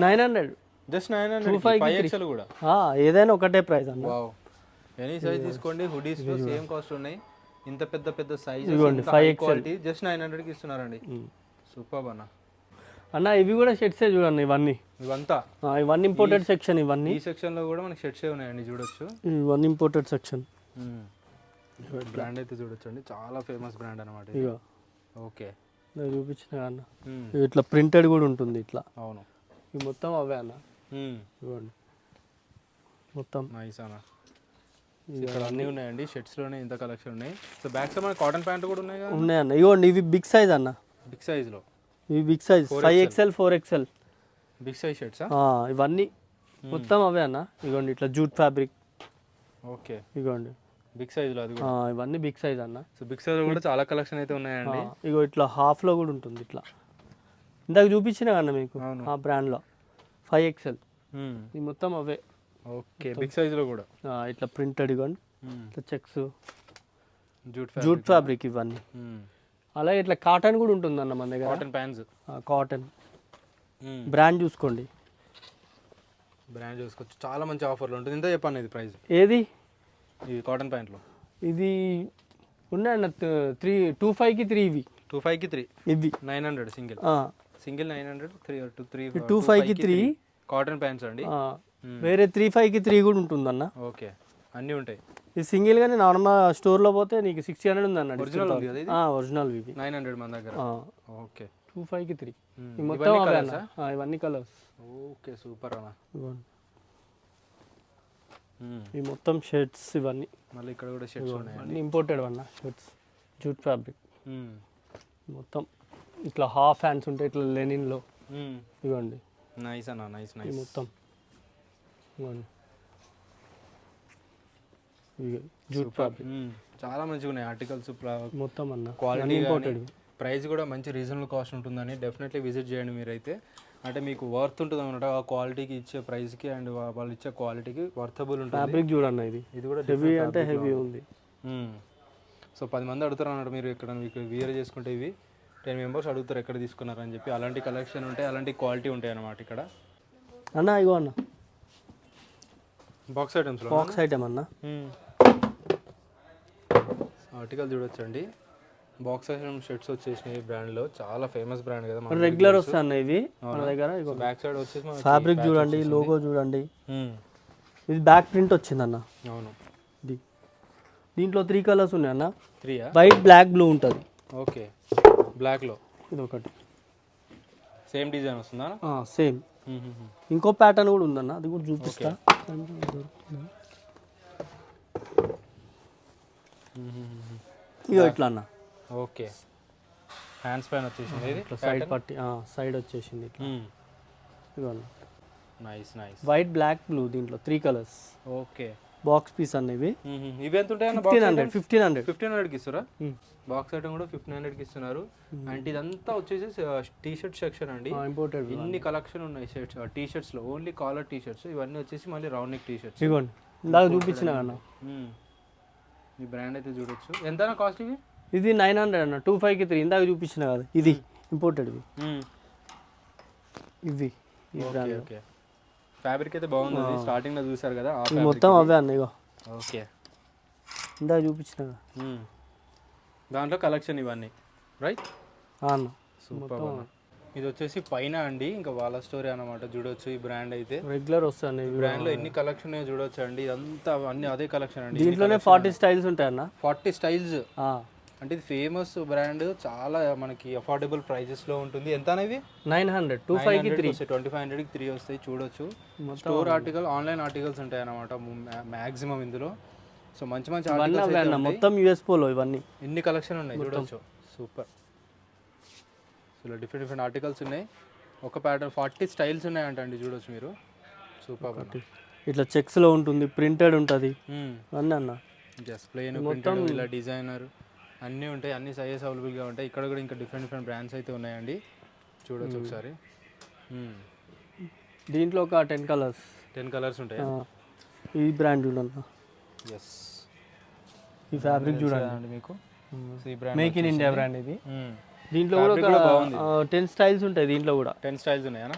900. జస్ట్ 900. 5XL కూడా. ఏదైనా ఒకటే ప్రైస్ అన్న. వావ్, ఎనీ సైజ్ తీసుకోండి. హుడీస్ లో సేమ్ కాస్ట్ ఉన్నాయి. ఇంత పెద్ద పెద్ద సైజ్ క్వాలిటీ జస్ట్ 900కి ఇస్తున్నారండి. సూపర్ అన్న. అన్న ఇవి కూడా షర్ట్సే చూడండి. ఇవన్నీ ఇవన్నీ ఇంపోర్టెడ్ సెక్షన్. ఇవన్నీ ఈ సెక్షన్ లో కూడా మనకి షర్ట్సే ఉన్నాయండి, చూడొచ్చు. ఇవన్నీ ఇంపోర్టెడ్ సెక్షన్. బ్రాండ్ అయితే చూడొచ్చు అండి, చాలా ఫేమస్ బ్రాండ్ అనమాట. ఓకే, చూపించిన అన్న. ఇట్లా ప్రింటెడ్ కూడా ఉంటుంది ఇట్లా. అవును, ఇవి మొత్తం అవే అన్న. ఇవ్వండి మొత్తం. నైస్ అన్న. ఇక్కడ అన్నీ ఉన్నాయండి షర్ట్స్ లోనే ఇంత కలెక్షన్ ఉన్నాయి. సో బ్యాక్ సైడ్ మన కాటన్ ప్యాంట్ కూడా ఉన్నాయి కదా. ఉన్నాయి అన్న. ఇవ్వండి ఇవి బిగ్ సైజ్ అన్న. బిగ్ సైజ్లో ఇవి big size 5XL 4XL big size షర్ట్సా? ఇవన్నీ మొత్తం అవే అన్న. ఇగోండి ఇట్లా జూట్ ఫ్యాబ్రిక్. ఓకే, ఇగోండి బిగ్ సైజ్లో అది కూడా. ఇవన్నీ బిగ్ సైజ్ అన్న. సో బిగ్ సైజ్లో కూడా చాలా కలెక్షన్ అయితే ఉన్నాయండి. ఇగో ఇట్లా హాఫ్లో కూడా ఉంటుంది ఇట్లా. ఇందాక చూపించిన కన్నా మీకు ఆ బ్రాండ్లో 5XL. ఇది మొత్తం అవే. ఓకే, బిగ్ సైజ్లో కూడా ఇట్లా ప్రింటెడ్ ఇవ్వండి, ఇట్లా చెక్స్ జూట్ ఫ్యాబ్రిక్ ఇవన్నీ. అలాగే ఇట్లా కాటన్ కూడా ఉంటుంది అన్న మన దగ్గర. కాటన్ ప్యాంట్స్, కాటన్ బ్రాండ్ చూసుకోండి. బ్రాండ్ చూసుకోవచ్చు, చాలా మంచి ఆఫర్లు ఉంటుంది. ఇంత చెప్పండి ఇది ప్రైస్. ఏది ఇది కాటన్ ప్యాంట్లో ఇది ఉన్నాయన్న 25కి 3 ఇవి. 25కి 3 ఇవి 900 సింగిల్ 900 25కి 3 కాటన్ ప్యాంట్స్ అండి. వేరే 35కి 3 కూడా ఉంటుందన్న. ఓకే, అన్నీ ఉంటాయి. ఇది సింగిల్ గానే నార్మల్ స్టోర్లో పోతే నీకు 600 ఉంది అన్న. ఒరిజినల్ ఉంది కదా ఇది? ఒరిజినల్ ఇవి 900 మన దగ్గర. ఓకే, 25కి 3 మొత్తం అవే అన్న. ఇవన్నీ కలర్స్. ఓకే, సూపర్ అన్న. ఈ మొత్తం షర్ట్స్ ఇవన్నీ. మళ్ళీ ఇక్కడ కూడా షర్ట్స్ ఉన్నాయి, అన్ని ఇంపోర్టెడ్ అన్న షర్ట్స్. జూట్ ఫ్యాబ్రిక్ మొత్తం ఇట్లా హాఫ్ హ్యాండ్స్ ఉంటాయి ఇట్లా లెనిన్లో. ఇవ్వండి నైస్ అన్న, నైస్ ఈ నైస్. మొత్తం ఇవ్వండి జూట్ ఫ్యాబ్రిక్. చాలా మంచిగా ఉన్నాయి ఆర్టికల్స్ మొత్తం అన్న. Quality imported. ప్రైస్ కూడా మంచి రీజనబుల్ కాస్ట్ ఉంటుందని డెఫినెట్లీ విజిట్ చేయండి మీరైతే. అంటే మీకు వర్త్ ఉంటుంది అన్నమాట ఆ క్వాలిటీకి ఇచ్చే ప్రైస్కి అండ్ వాళ్ళు ఇచ్చే క్వాలిటీకి వర్తబుల్ ఉంటుంది. ఫ్యాబ్రిక్ చూడన్న ఇది కూడా హెవీ అంటే హెవీ ఉంది. సో 10 మంది అడుగుతారు అన్నట్టు మీరు ఇక్కడ మీకు వియర్ చేసుకుంటే ఇవి 10 మెంబర్స్ అడుగుతారు ఎక్కడ తీసుకున్నారని చెప్పి. అలాంటి కలెక్షన్ ఉంటాయి, అలాంటి క్వాలిటీ ఉంటాయి అన్నమాట ఇక్కడ. అన్న ఇగో అన్న బాక్స్ ఐటమ్స్లో బాక్స్ ఐటమ్ అన్న. ఆర్టికల్ చూడొచ్చండి. బాక్స్ ఐటమ్ షర్ట్స్ వచ్చేసినాయి బ్రాండ్లో, చాలా ఫేమస్ బ్రాండ్ కదా రెగ్యులర్ వస్తాయి అన్న ఇవి మన దగ్గర. బ్యాక్ సైడ్ వచ్చేసి ఫ్యాబ్రిక్ చూడండి, లోగో చూడండి. ఇది బ్యాక్ ప్రింట్ వచ్చిందన్న. అవును, దీంట్లో 3 కలర్స్ ఉన్నాయి అన్న. 3 వైట్, బ్లాక్, బ్లూ ఉంటుంది. ఓకే, బ్లాక్లో ఇది ఒకటి సేమ్ డిజైన్ వస్తుందా? సేమ్. ఇంకో ప్యాటర్న్ కూడా ఉందన్న, అది కూడా చూపిస్తా. ఇగో ఇట్లా అన్న. ఓకే, హ్యాండ్స్ పైన వచ్చేసింది ఇది. సైడ్ పట్టి సైడ్ వచ్చేసింది ఇట్లా. ఇగో అన్న, nice nice. White, black, blue దీంట్లో 3 కలర్స్. ఓకే, బాక్స్ పీస్ అన్న ఇవి. ఇవి ఎంత ఉంటాయి? 1500కి ఇస్తారా? బాక్స్ ఐటమ్ కూడా 1500కి ఇస్తున్నారు. అండ్ ఇదంతా వచ్చేసి టీ షర్ట్ సెక్షన్ అండి. ఇంపోర్టెడ్ ఇన్ని కలెక్షన్ ఉన్నాయి షర్ట్స్, టీ షర్ట్స్లో ఓన్లీ కాలర్ టీ షర్ట్స్. ఇవన్నీ వచ్చేసి మళ్ళీ రౌండ్ నెక్ టీ షర్ట్స్. ఇగోండి ఇందాక చూపించిన అన్న. ఈ బ్రాండ్ అయితే చూడొచ్చు. ఎంతైనా కాస్ట్ ఇవి? ఇది 900 అన్న. 25కి 3 ఇందాక చూపించిన కదా, ఇది ఇంపోర్టెడ్ ఇవి. ఇవి ఈ బ్రాండ్. ఓకే, ఫ్యాబ్రిక్ అయితే బాగుంది. స్టార్టింగ్ లో చూసారు కదా, మొత్తం అవే అన్న. ఇగో ఓకే, ఇందాక చూపించిన కదా, దాంట్లో కలెక్షన్ ఇవన్నీ రైట్ అన్న. సూపర్. ఇది వచ్చేసి పైన అండి, ఇంకా వాళ్ళ స్టోరీ అన్నమాట. చూడొచ్చు ఈ బ్రాండ్ అయితే రెగ్యులర్ వస్తాయి. ఈ బ్రాండ్ లో ఎన్ని కలెక్షన్ చూడొచ్చు అండి. ఇదంతా అన్ని అదే కలెక్షన్ అండి. దీంట్లోనే 40 స్టైల్స్ ఉంటాయి అన్న. 40 స్టైల్స్. అంటే ఇది ఫేమస్ బ్రాండ్, చాలా మనకి అఫోర్డబుల్ ప్రైజెస్ లో ఉంటుంది. ఎంత అనేవి 900. 25కి 3 2500కి 3 వస్తాయి. చూడొచ్చు, స్టోర్ ఆర్టికల్, ఆన్లైన్ ఆర్టికల్స్ ఉంటాయి అన్నమాట మాక్సిమం ఇందులో. సో మంచి మంచి ఆర్టికల్స్ మొత్తం యూఎస్ పోలో ఇవన్నీ ఎన్ని కలెక్షన్ ఉన్నాయి చూడొచ్చు. సూపర్. ఇలా డిఫరెంట్ ఆర్టికల్స్ ఉన్నాయి. ఒక ప్యాటర్న్ 40 స్టైల్స్ ఉన్నాయంట అండి, చూడొచ్చు మీరు. సూపర్. ఇట్లా చెక్స్ లో ఉంటుంది, ప్రింటెడ్ ఉంటుంది అన్నీ అన్న. జస్ట్ ప్లెయిన్, ప్రింటెడ్, ఇలా డిజైనర్ అన్నీ ఉంటాయి. అన్ని సైజెస్ అవైలబుల్గా ఉంటాయి. ఇక్కడ కూడా ఇంకా డిఫరెంట్ బ్రాండ్స్ అయితే ఉన్నాయండి, చూడొచ్చు ఒకసారి. దీంట్లో ఒక 10 కలర్స్ ఉంటాయి. ఈ బ్రాండ్ చూడండి. ఎస్, ఈ ఫ్యాబ్రిక్ చూడండి మీకు. ఈ brand make in India brand ఇది. దీంట్లో కూడా ఒక 10 స్టైల్స్ ఉంటాయి. దీంట్లో కూడా 10 స్టైల్స్ ఉన్నాయా?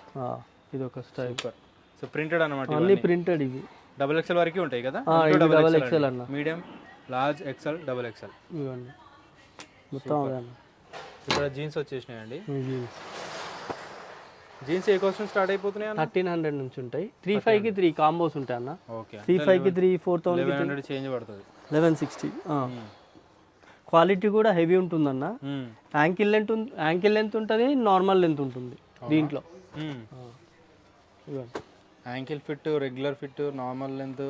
ఇది ఒక స్టైల్. సూపర్. సో ప్రింటెడ్ అన్నమాట, అన్ని ప్రింటెడ్. ఇవి XXL వరకు ఉంటాయి కదా? XXL అన్న. మీడియం, లార్జ్, XL, XXL ఇవ్వండి మొత్తం. ఇక్కడ జీన్స్ వచ్చేసినాయండి. జీన్స్ ఏ కాస్ట్ స్టార్ట్ అయిపోతున్నాయి అన్న? 1300 నుంచి ఉంటాయి. 35కి 3 కాంబోస్ ఉంటాయి అన్న. ఓకే, 35కి 3 4100 చేంజ్ పడుతుంది. 1160. క్వాలిటీ కూడా హెవీ ఉంటుందన్న. యాంకిల్ లెంత్ ఉంటుంది, నార్మల్ లెంత్ ఉంటుంది దీంట్లో. Ankle fit, regular fit, normal length,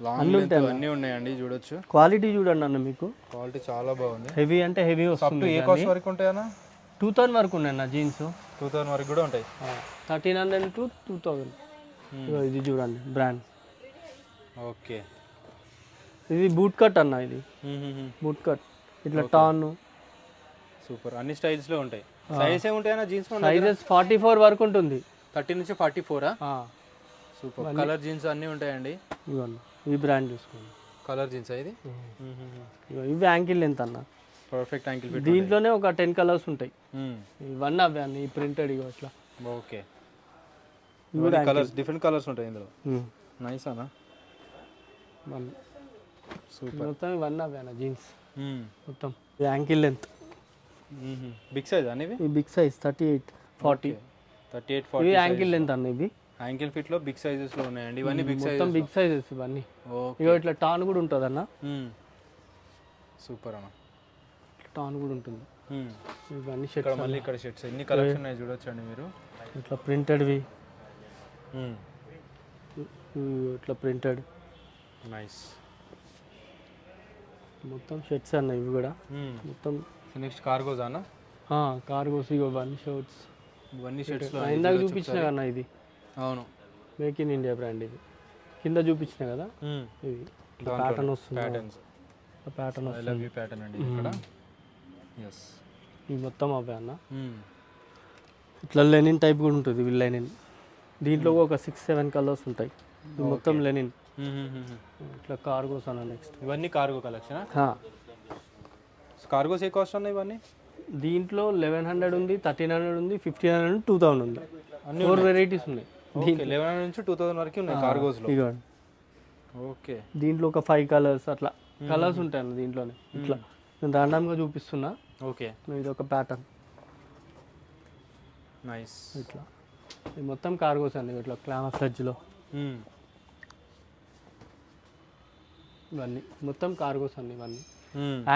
long length అన్నీ ఉన్నాయండి, చూడొచ్చు. క్వాలిటీ చూడండి అన్న, మీకు క్వాలిటీ చాలా బాగుంది. హెవీ అంటే హెవీ వస్తుంది. ఏ కాస్ట్ వరకు ఉంటాయన్నా? 2000 వరకు ఉన్నాయి అన్న జీన్స్. 2000 వరకు కూడా ఉంటాయి. 1300 to 2000. ఇది చూడండి బ్రాండ్. ఓకే, ఇది బూట్ కట్ అన్న, ఇది బూట్ కట్ ఇట్లా టాన్. సూపర్, అన్ని స్టైల్స్లో ఉంటాయి. Size ఏముంటాయన్నా jeans? సైజెస్ 44 వరకు ఉంటుంది. 30 నుంచి 44. సూపర్, కలర్ జీన్స్ అన్నీ ఉంటాయండి. ఇవన్నీ ఈ బ్రాండ్ చూసుకోండి, కలర్ జీన్స్ ఇది. ఇవి యాంకిల్ లెంత్ అన్న, పర్ఫెక్ట్ యాంకిల్ ఫిట్. దీంట్లోనే ఒక 10 కలర్స్ ఉంటాయి. ఇవన్నీ అవే అన్న, ఈ ప్రింటెడ్ ఇవి అట్లా. ఓకే, కలర్స్ డిఫరెంట్ కలర్స్ ఉంటాయి ఇందులో. నైస్ అన్న, సూపర్. మొత్తం ఇవన్నీ అవే అన్న జీన్స్ మొత్తం. యాంకిల్ లెంత్ బిగ్ సైజ్ అన్న ఇవి. Big size 38, 40. 38, 40 ఇవి యాంకిల్ లెంత్ అన్న. ఇవి యాంకిల్ ఫిట్ లో బిగ్ సైజెస్ లో ఉన్నాయండి. ఇవన్నీ బిగ్ సైజ్, మొత్తం బిగ్ సైజెస్ ఇవన్నీ. ఇగో ఇట్లా టాన్ కూడా ఉంటుంది అన్న. సూపర్ అన్న, టాన్ కూడా ఉంటుంది. ఇవన్నీ ఇక్కడ షర్ట్స్. మళ్ళీ ఇక్కడ షర్ట్స్ ఎన్ని కలెక్షన్ ఉన్నాయి చూడొచ్చండి మీరు. ఇట్లా ప్రింటెడ్వి, ఇట్లా ప్రింటెడ్. నైస్, మొత్తం షర్ట్స్ అన్న ఇవి కూడా మొత్తం. నెక్స్ట్ కార్గోస్ అన్న. కార్గోస్, ఇగో ఇవన్నీ షర్ట్స్. ఇవన్నీ షర్ట్స్ లో ఇందాక చూపించిన కన్నా ఇది. అవును, మేక్ ఇన్ ఇండియా బ్రాండ్. ఇది కింద చూపించిన కదా, ఇది ప్యాటర్న్ వస్తుంది. Patterns, pattern I love you pattern అండి ఇక్కడ. ఎస్, ఇవి మొత్తం అవే అన్న. ఇట్లా లెనిన్ టైప్ కూడా ఉంటుంది. ఇవి లెనిన్, దీంట్లో ఒక 6-7 కలర్స్ ఉంటాయి. ఇది మొత్తం లెనిన్. ఇట్లా కార్గోస్ అన్న. నెక్స్ట్ ఇవన్నీ కార్గో కలెక్షన్. కార్గోస్ ఏ కాస్ట్ అన్న ఇవన్నీ? దీంట్లో 1100 ఉంది, 1300 ఉంది, 1500, 2000 ఉంది. 4 వెరైటీస్ ఉన్నాయి. 1100 నుంచి 2000 వరకు ఉన్నాయి కార్గోస్ లో. ఇదిగోండి, ఓకే. దీంట్లో ఒక 5 కలర్స్ అట్లా కలర్స్ ఉంటాయి అన్న దీంట్లోనే. ఇట్లా నేను ర్యాండమ్గా చూపిస్తున్నా. ఓకే, ఇది ఒక ప్యాటర్న్. నైస్. ఇట్లా ఇది మొత్తం కార్గోస్ అండి. ఇట్లా క్లామఫ్లెడ్జ్లో ఇవన్నీ మొత్తం కార్గోస్ అండి. ఇవన్నీ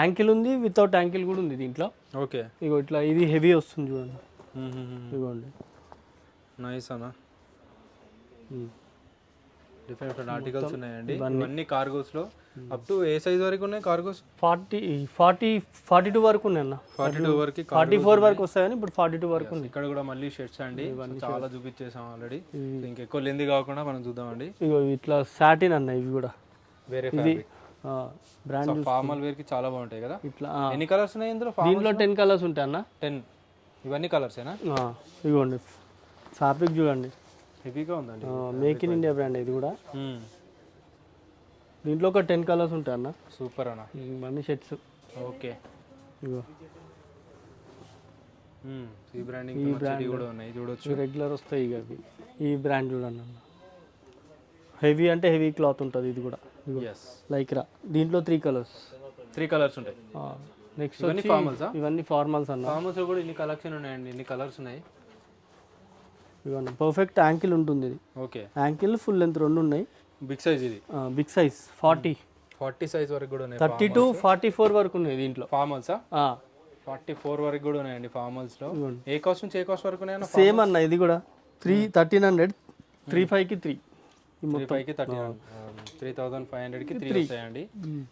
యాంకిల్ ఉంది, వితౌట్ యాంకిల్ కూడా ఉంది దీంట్లో. ఓకే, ఇగో ఇట్లా ఇది హెవీ వస్తుంది చూడండి. ఇదిగోండి, నైస్ అన్న. డిఫరెంట్ డిఫరెంట్ ఆర్టికల్స్ ఉన్నాయండి. ఇవన్నీ కార్గోస్ లో అప్ టు ఏ సైజ్ వరకు ఉన్నాయి కార్గోస్? 42 వరకు ఉన్నాయి అన్న. 42 వరకు, 44 వరకు వస్తాయి కానీ ఇప్పుడు 42 వరకు ఉంది. ఇక్కడ కూడా మళ్ళీ షర్ట్స్ అండి, చాలా చూపించేసాం ఆల్రెడీ. ఇంకెక్కువ లెంది కాకుండా మనం చూద్దామండి. ఇగో ఇట్లా సాటిన్ అన్న. ఇవి కూడా వేరే బ్రాండ్ ఫార్మల్ వేర్ కి చాలా బాగుంటాయి కదా. ఇట్లా ఎన్ని కలర్స్ ఉన్నాయి ఇందులో? దీంట్లో 10 కలర్స్ ఉంటాయి అన్న. 10. ఇవన్నీ కలర్స్ ఏనా? ఇగోండి, ఫ్యాబ్రిక్ చూడండి, హెవీగా ఉందండి. మేక్ ఇన్ ఇండియా బ్రాండ్ ఇది కూడా. దీంట్లో ఒక 10 కలర్స్ ఉంటాయి అన్న. సూపర్ అన్న, ఇవన్నీ షర్ట్స్. ఓకే, ఇగో ఈ బ్రాండింగ్ కూడా ఉన్నాయి చూడొచ్చు. రెగ్యులర్ వస్తాయి ఇక అవి. ఈ బ్రాండ్ చూడండి అన్న, హెవీ అంటే హెవీ క్లాత్ ఉంటుంది. ఇది కూడా లైక్రా. దీంట్లో 3 కలర్స్. 3 కలర్స్ ఉంటాయి. నెక్స్ట్ ఇవన్నీ ఫార్మల్స్. ఇవన్నీ ఫార్మల్స్ అన్న. ఫార్మల్స్ లో కూడా ఇన్ని కలెక్షన్ ఉన్నాయండి, ఇన్ని కలర్స్ ఉన్నాయి. ఇవన్నీ పర్ఫెక్ట్ యాంకిల్ ఉంటుంది ఇది. ఓకే, యాంకిల్ ఫుల్ లెంత్ 2 ఉన్నాయి. బిగ్ సైజ్ ఇది. బిగ్ సైజ్ 40 సైజ్ వరకు కూడా ఉన్నాయి. 30 to 44 వరకు ఉన్నాయి దీంట్లో. ఫార్మల్సా? 44 వరకు కూడా ఉన్నాయండి ఫార్మల్స్ లో. ఏ కాస్ట్ నుంచి ఏ కాస్ట్ వరకు ఉన్నాయి? సేమ్ అన్న. ఇది కూడా 1300, 35 కి 3. 35 కి 3500 కి 3 వస్తాయండి.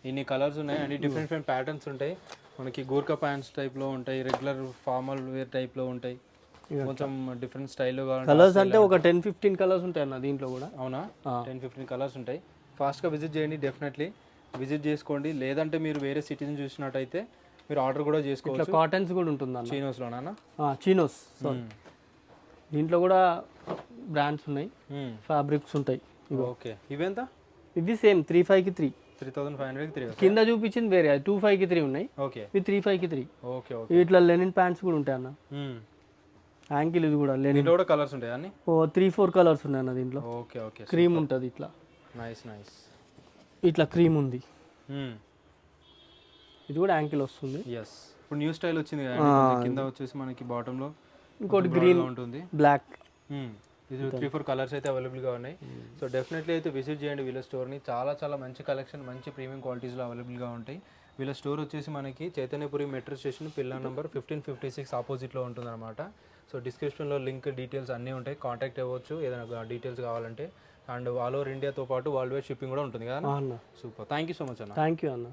ఇన్ని కలర్స్ ఉన్నాయండి. డిఫరెంట్ డిఫరెంట్ ప్యాటర్న్స్ ఉంటాయి. మనకి గూర్ఖా ప్యాంట్స్ టైప్ లో ఉంటాయి, రెగ్యులర్ ఫార్మల్ వేర్ టైప్ లో ఉంటాయి, కొంచెం డిఫరెంట్ స్టైల్లో కావాలి. కలర్స్ అంటే ఒక 10-15 కలర్స్ ఉంటాయి అన్న దీంట్లో కూడా. అవునా? 10-15 కలర్స్ ఉంటాయి. ఫాస్ట్గా విజిట్ చేయండి, డెఫినెట్లీ విజిట్ చేసుకోండి. లేదంటే మీరు వేరే సిటీని చూసినట్టయితే మీరు ఆర్డర్ కూడా చేసుకోవచ్చు. ఇట్లా కాటన్స్ కూడా ఉంటుంది అన్న. చీనోస్లోనా? చీనోస్. దీంట్లో కూడా బ్రాండ్స్ ఉన్నాయి, ఫ్యాబ్రిక్స్ ఉంటాయి. ఓకే, ఇవెంత? ఇది సేమ్ 35 కి 3. 3500 కి 3. కింద చూపించింది వేరే, 25 కి 3 ఉన్నాయి. ఓకే, ఇది 35 కి 3. Okay okay. ఇట్లా లెనిన్ ప్యాంట్స్ కూడా ఉంటాయి అన్న. యాంకిల్ ఇది కూడా లెనిన్. కూడా కలర్స్ ఉంటాయి అన్ని. 3-4 కలర్స్ ఉన్నాయి అన్న దీంట్లో. Okay okay. క్రీమ్ ఉంటుంది ఇట్లా. Nice nice. ఇట్లా క్రీమ్ ఉంది. ఇది కూడా యాంకిల్ వస్తుంది. ఎస్, ఇప్పుడు న్యూ స్టైల్ వచ్చింది కదా. కింద వచ్చేసి మనకి బాటమ్ లో ఇంకోటి గ్రీన్ ఉంటుంది, బ్లాక్. ఇది 3-4 కలర్స్ అయితే అవైలబుల్గా ఉన్నాయి. సో డెఫినెట్లీ అయితే విజిట్ చేయండి వీళ్ళ స్టోర్ని. చాలా చాలా మంచి కలెక్షన్, మంచి ప్రీమియం క్వాలిటీస్లో అవైలబుల్గా ఉంటాయి. వీళ్ళ స్టోర్ వచ్చేసి మనకి Chaitanyapuri metro station pillar number 1556 ఆపోజిట్లో ఉంటుందన్నమాట. సో డిస్క్రిప్షన్లో లింక్, డీటెయిల్స్ అన్నీ ఉంటాయి. కాంటాక్ట్ అవ్వచ్చు ఏదైనా డీటెయిల్స్ కావాలంటే. అండ్ ఆల్ ఓవర్ ఇండియాతో పాటు వరల్డ్ వైడ్ షిప్పింగ్ కూడా ఉంటుంది కదా. అన్న super, thank you so much అన్న. థ్యాంక్ యూ అన్న.